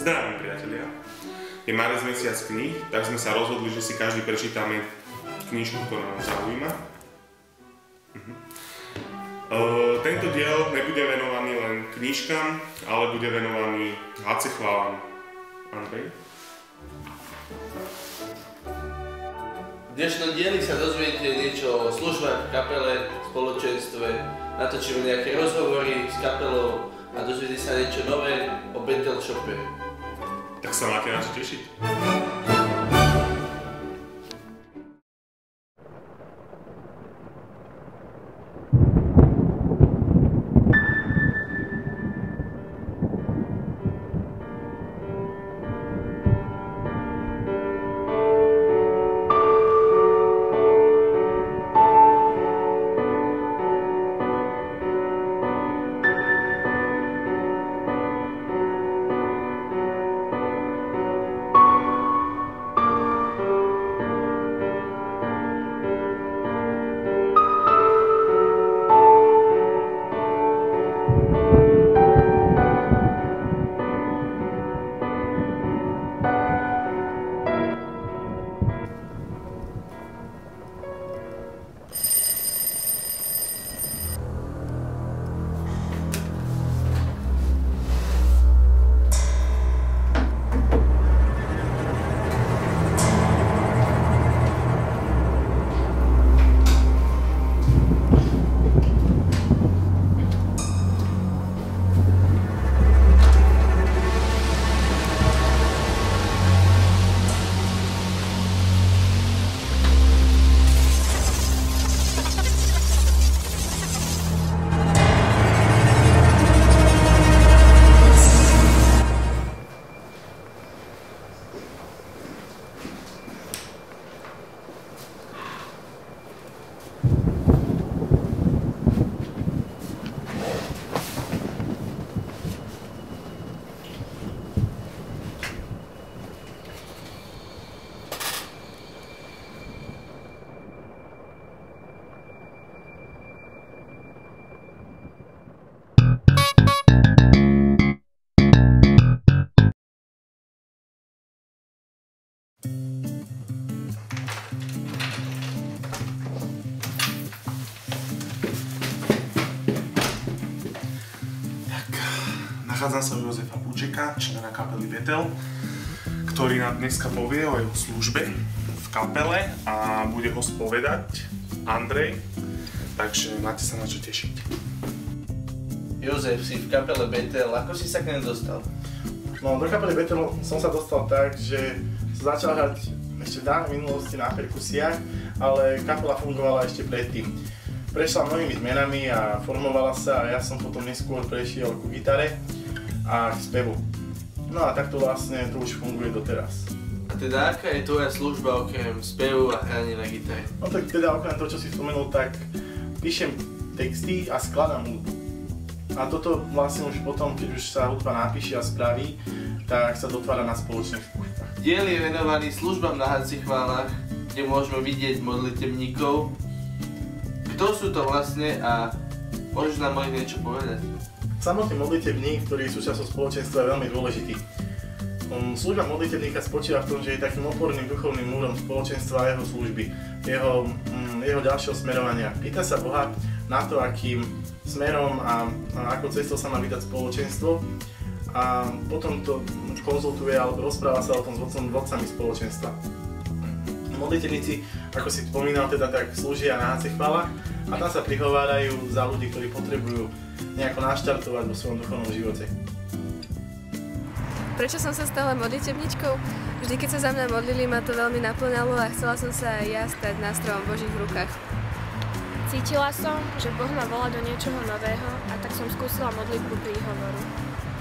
Zdravím, priatelia. Je marec mesiac kníh, tak sme sa rozhodli, že si každý prečítame knižku, ktorá nás zaujíma. Tento diel nebude venovaný len knižkám, ale bude venovaný hacechválam. Andrej? V dnešnom dieli sa dozviete niečo o službách v kapele, spoločenstve, natočíme nejaké rozhovory s kapelou a dozviete sa niečo nové o Bethel Shope. Tak sa máte na čo tešiť. Nachádzam sa u Jozefa Budžeka, člena kapely Bethel, ktorý nám dneska povie o jeho službe v kapele a bude ho spovedať Andrej, takže máte sa na čo tešiť. Jozef, si v kapele Bethel, ako si sa k nej dostal? No, do kapely Bethel som sa dostal tak, že som začal hrať ešte v dávnej minulosti na perkusiách, ale kapela fungovala ešte predtým. Prešla mnohými zmenami a formovala sa a ja som potom neskôr prešiel ku gitare a k spevu. No a takto vlastne to už funguje doteraz. A teda aká je tvoja služba okrem spevu a hrania na gitare? No tak teda okrem toho, čo si spomenul, tak píšem texty a skladám hudbu. A toto vlastne už potom, keď už sa hudba napíše a spraví, tak sa dotvára na spoločných skúškach. Diel je venovaný službám na hacechválach, kde môžeme vidieť modlitebníkov. Kto sú to vlastne a môžeš nám o nich niečo povedať? Samotný modlitebník, ktorý je súčasťou spoločenstva, je veľmi dôležitý. Služba modlitebníka spočíva v tom, že je takým oporným duchovným múrom spoločenstva a jeho služby, jeho ďalšieho smerovania. Pýta sa Boha na to, akým smerom a ako cestou sa má vydať spoločenstvo a potom to konzultuje alebo rozpráva sa o tom s vodcami spoločenstva. Modlitebníci, ako si spomínal, teda tak slúžia na hacechválach a tam sa prihovárajú za ľudí, ktorí potrebujú nejako naštartovať vo svojom duchovnom živote. Prečo som sa stala modlitebničkou? Vždy, keď sa za mňa modlili, ma to veľmi naplňalo a chcela som sa aj ja stať nástrojom v Božích rukách. Cítila som, že Boh ma volá do niečoho nového a tak som skúsila modlitbu príhovoru.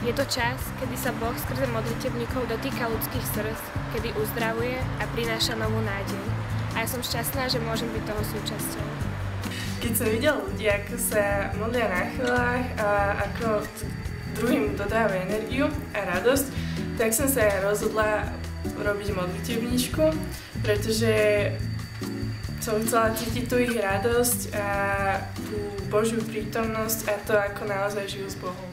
Je to čas, kedy sa Boh skrze modlitebníkov dotýka ľudských srdc, kedy uzdravuje a prináša novú nádej. A ja som šťastná, že môžem byť toho súčasťou. Keď som videla ľudí, ako sa modlia na chvíľach a ako druhým dodávajú energiu a radosť, tak som sa aj rozhodla robiť modlitebničku, pretože som chcela cítiť tú ich radosť a tú Božiu prítomnosť a to, ako naozaj žijú s Bohom.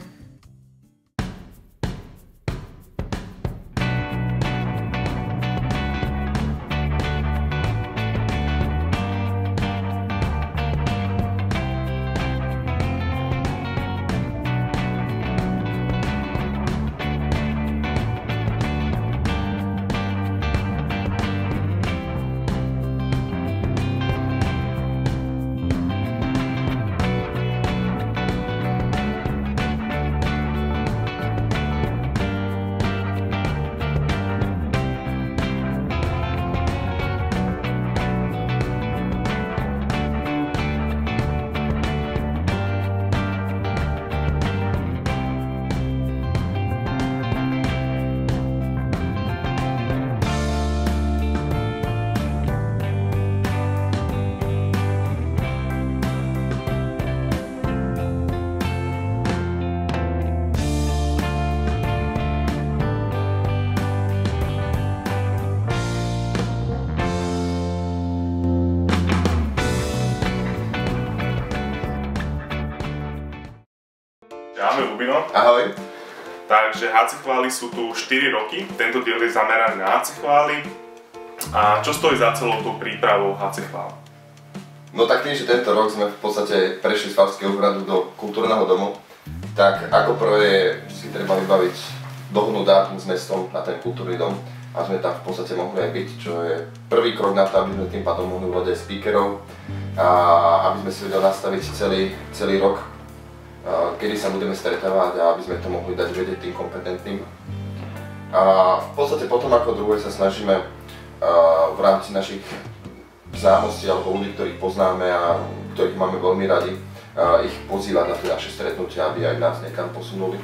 Jakubino. Ahoj. Takže HC Chvály sú tu 4 roky, tento diel je zameraný na HC Chvály. A čo stojí za celou tou prípravou HC Chvály? No tak tým, že tento rok sme v podstate prešli z Favského hradu do kultúrneho domu, tak ako prvé si treba vybaviť dohodnú dátum s mestom na ten kultúrny dom a sme tam v podstate mohli aj byť, čo je prvý krok na to, aby sme tým pádom mohli volať aj speakerov a aby sme si vedeli nastaviť celý rok, kedy sa budeme stretávať a aby sme to mohli dať vedieť tým kompetentným. A v podstate potom ako druhé sa snažíme v rámci našich známostí alebo ľudí, ktorých poznáme a ktorých máme veľmi radi, ich pozývať na tie naše stretnutia, aby aj nás niekam posunuli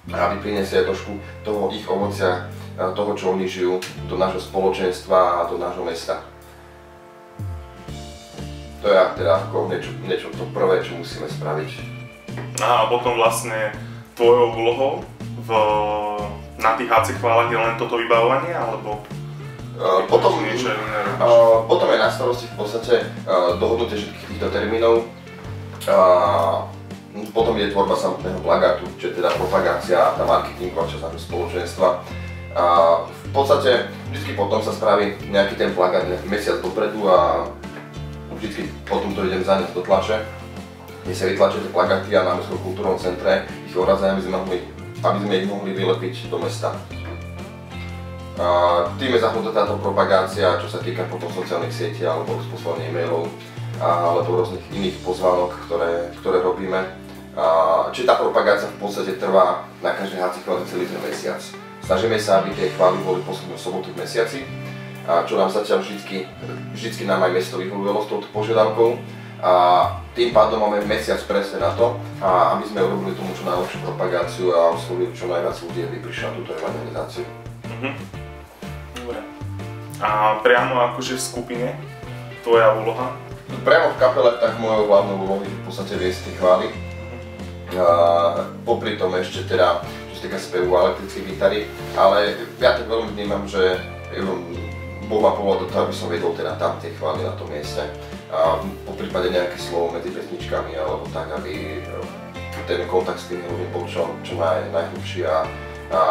a aby priniesli aj trošku toho ich ovocia, toho, čo oni žijú, do nášho spoločenstva a do nášho mesta. To je teda ako niečo to prvé, čo musíme spraviť. A potom vlastne tvojou úlohou na tých HC Chválach je len toto vybavovanie, alebo potom niečo iné robíš? Potom je na starosti v podstate dohodnutie všetkých týchto termínov. Potom je tvorba samotného plagátu, čo je teda propagácia, tá marketingová časť nášho spoločenstva. V podstate vždy potom sa spraví nejaký ten plagát nejaký mesiac dopredu a vždy potom to idem zaniesť do tlače, kde sa vytlačia tie plagáty a na Mestskom kultúrnom centre ich orazia, aby sme ich mohli vylepiť do mesta. Tým je zahrnutá táto propagácia, čo sa týka potom sociálnych sietí alebo poslania e-mailov alebo rôznych iných pozvánok, ktoré robíme. Čiže tá propagácia v podstate trvá na každej HC Chvále celý ten mesiac. Snažíme sa, aby tie chvály boli poslednú sobotu v mesiaci, čo nám zatiaľ vždycky nám aj mesto vyhovovalo s touto požiadavkou. A tým pádom máme mesiac presne na to, aby sme urobili tomu čo najlepšiu propagáciu a oslovili čo najviac ľudí, aby prišli na túto evangelizáciu. Dobre. A priamo akože v skupine, tvoja úloha? Priamo v kapele, tak mojou hlavnou úlohou je v podstate viesť tie chvály. Popri tom ešte teda, čo sa týka spevu a elektrickej gitary, ale ja tak veľmi vnímam, že Boh ma povolal do toho, aby som vedol teda tam tie chvály na tom mieste. Po prípade nejaké slovo medzi pesničkami alebo tak, aby ten kontakt s tými ľuďmi bol čo najhlbší a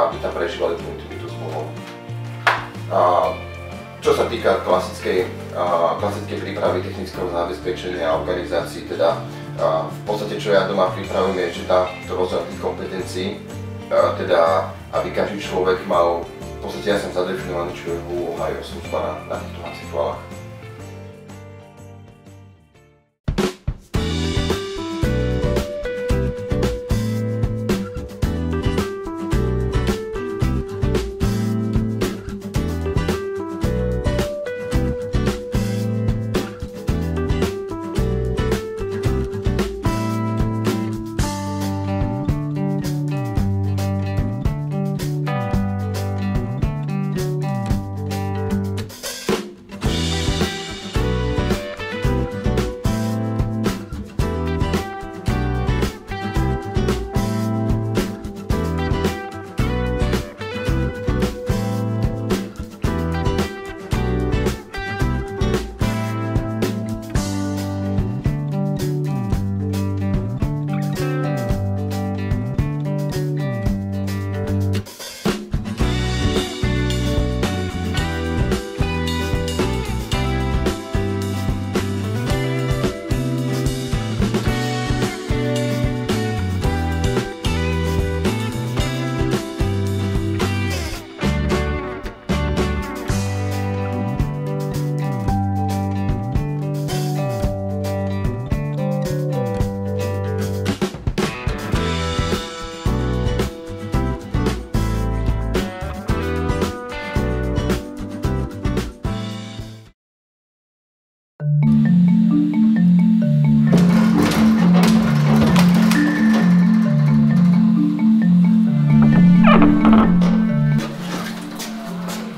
aby tam prežívali tú intimitu s Bohom. Čo sa týka klasickej prípravy technického zabezpečenia a organizácií, teda v podstate čo ja doma pripravujem je, že to rozdiel tých kompetencií, teda aby každý človek mal v podstate jasne zadefinovaný, čo je jeho úloha a jeho služba na týchto HC Chválach.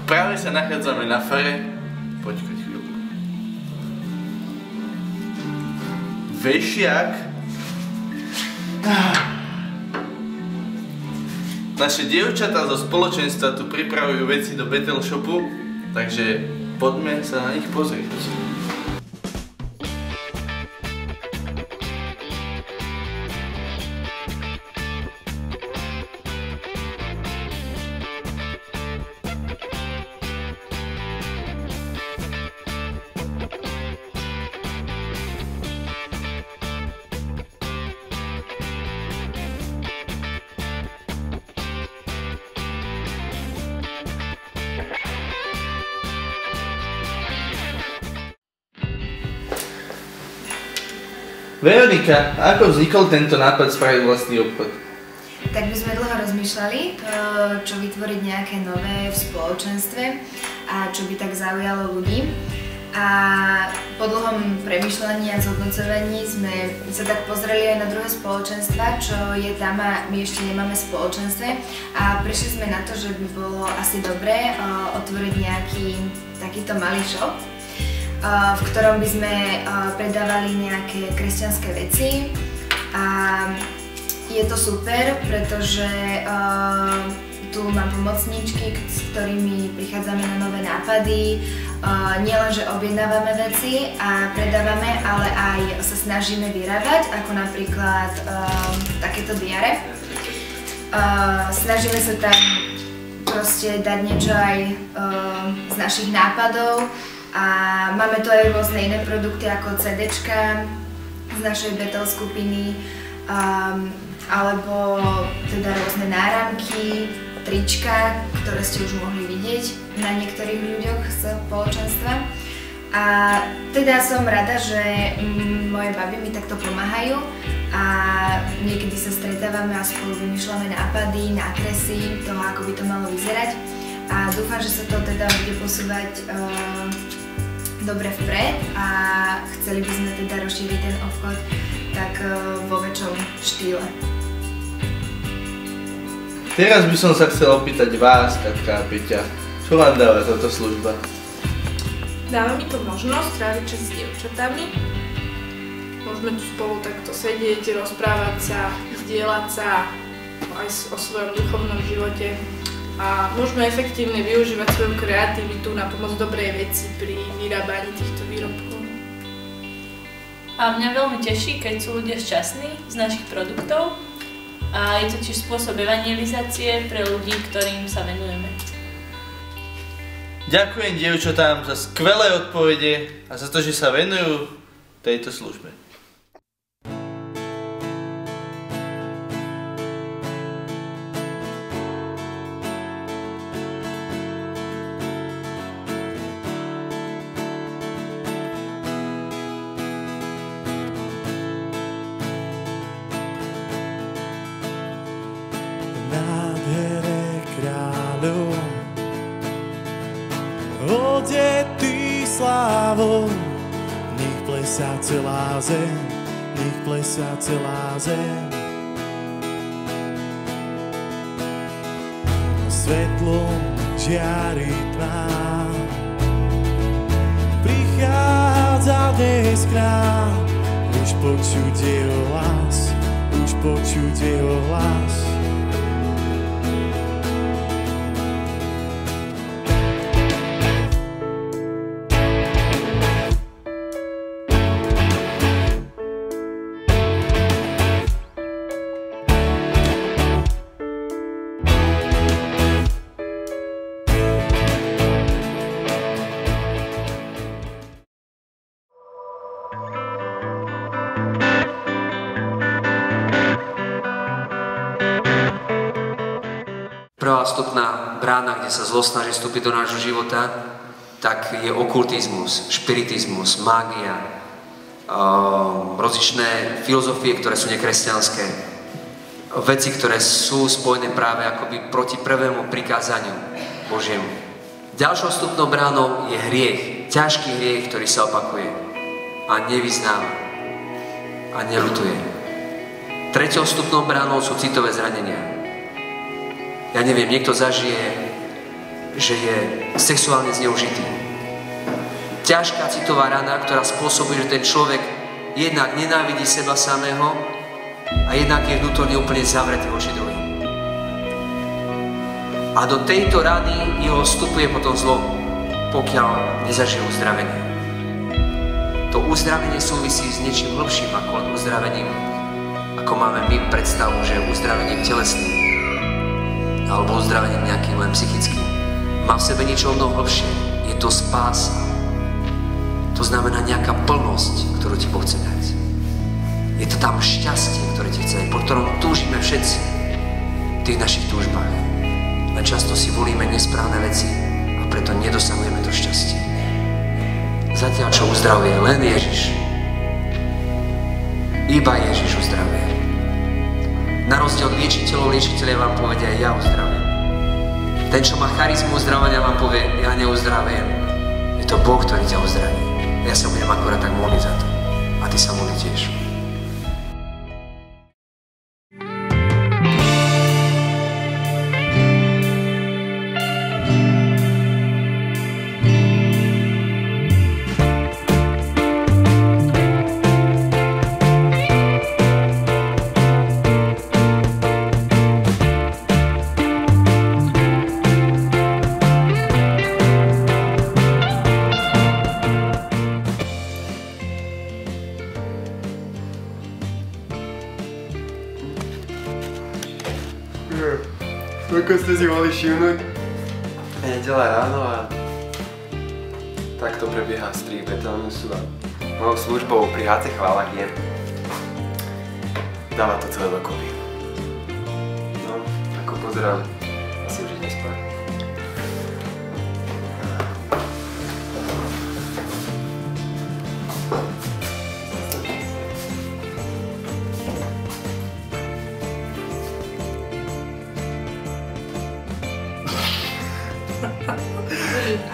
Práve sa nachádzame na fare. Počkať chvíľku. Vešiak. Naše dievčatá zo spoločenstva tu pripravujú veci do Betel Shopu, takže poďme sa na nich pozrieť. Veronika, ako vznikol tento nápad spraviť vlastný obchod? Tak my sme dlho rozmýšľali, čo vytvoriť nejaké nové v spoločenstve a čo by tak zaujalo ľudí. A po dlhom premýšľaní a zhodnocovaní sme sa tak pozreli aj na druhé spoločenstva, čo je tam a my ešte nemáme v spoločenstve. A prišli sme na to, že by bolo asi dobré otvoriť nejaký takýto malý shop, v ktorom by sme predávali nejaké kresťanské veci. A je to super, pretože tu mám pomocníčky, s ktorými prichádzame na nové nápady. Nielen, že objednávame veci a predávame, ale aj sa snažíme vyrábať, ako napríklad takéto diare. Snažíme sa tam proste dať niečo aj z našich nápadov a máme tu aj rôzne iné produkty ako CDčka z našej Betel skupiny, alebo teda rôzne náramky, trička, ktoré ste už mohli vidieť na niektorých ľuďoch z spoločenstva. A teda som rada, že moje baby mi takto pomáhajú a niekedy sa stretávame a spolu vymýšľame nápady, nákresy toho, ako by to malo vyzerať. A dúfam, že sa to teda bude posúvať dobre vpred a chceli by sme teda rozšíriť ten obchod tak vo väčšom štýle. Teraz by som sa chcel opýtať vás, Katka a Peťa, čo vám dáva táto služba? Dáva mi to možnosť tráviť čas s dievčatami. Môžeme tu spolu takto sedieť, rozprávať sa, zdieľať sa aj o svojom duchovnom živote a môžeme efektívne využívať svoju kreativitu na pomoc dobrej veci pri vyrábaní týchto výrobkov. A mňa veľmi teší, keď sú ľudia šťastní z našich produktov. A je to tiež spôsob evangelizácie pre ľudí, ktorým sa venujeme. Ďakujem dievčatám za skvelé odpovede a za to, že sa venujú tejto službe. Odetý slávou, nech plesá celá zem, nech plesá celá zem. Svetlom žiari tma, prichádza dnes král, už počuť jeho hlas, už počuť jeho hlas. Prvá vstupná brána, kde sa zlo snaží vstúpiť do nášho života, tak je okultizmus, špiritizmus, mágia, rozličné filozofie, ktoré sú nekresťanské, veci, ktoré sú spojené práve akoby proti prvému prikázaniu Božiemu. Ďalšou vstupnou bránou je hriech, ťažký hriech, ktorý sa opakuje a nevyznáva a neľutuje. Treťou vstupnou bránou sú citové zranenia. Ja neviem, niekto zažije, že je sexuálne zneužitý. Ťažká citová rana, ktorá spôsobuje, že ten človek jednak nenávidí seba samého a jednak je vnútorne úplne zavretý voči druhým. A do tejto rany jeho vstupuje potom zlo, pokiaľ nezažije uzdravenie. To uzdravenie súvisí s niečím hlbším ako uzdravením, ako máme my predstavu, že uzdravením telesným alebo uzdravením nejakým len psychickým. Má v sebe niečo mnoho hlbšie. Je to spása. To znamená nejaká plnosť, ktorú ti Boh chce dať. Je to tam šťastie, ktoré ti chce dať, po ktorom túžime všetci v tých našich túžbách. A často si volíme nesprávne veci a preto nedosahujeme to šťastie. Zatiaľ, čo uzdravuje len Ježiš. Iba Ježiš uzdravuje. Na rozdiel od liečiteľov, liečiteľia vám povedia, ja uzdravujem. Ten, čo má charizmu uzdravania, vám povie, ja neuzdravujem. Je to Boh, ktorý ťa uzdraví. Ja sa budem akorát tak modliť za to. A ty sa modli tiež. Ako ste si mohli všimnúť? Je nedeľa ráno a takto prebieha strih Betelnusu a mojou službou pri HC Chválach je dáva to celé dokopy. No, ako pozerám, asi už ide spať.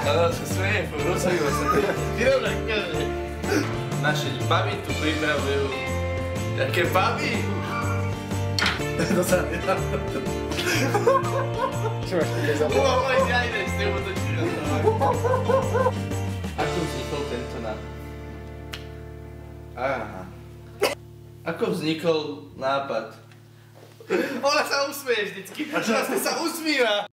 Áno, sa smejem, rozhodilo sa. Vyrovná kaže. Naše baby tu pripravujú. Jaké baby? To sa nedá. Čo máš také za to? Uvaj, ja idem s tebou točiť rozhovor. Ako vznikol tento nápad? Aha. Ako vznikol nápad? Ona sa usmieje vždycky. Ona sa usmíva.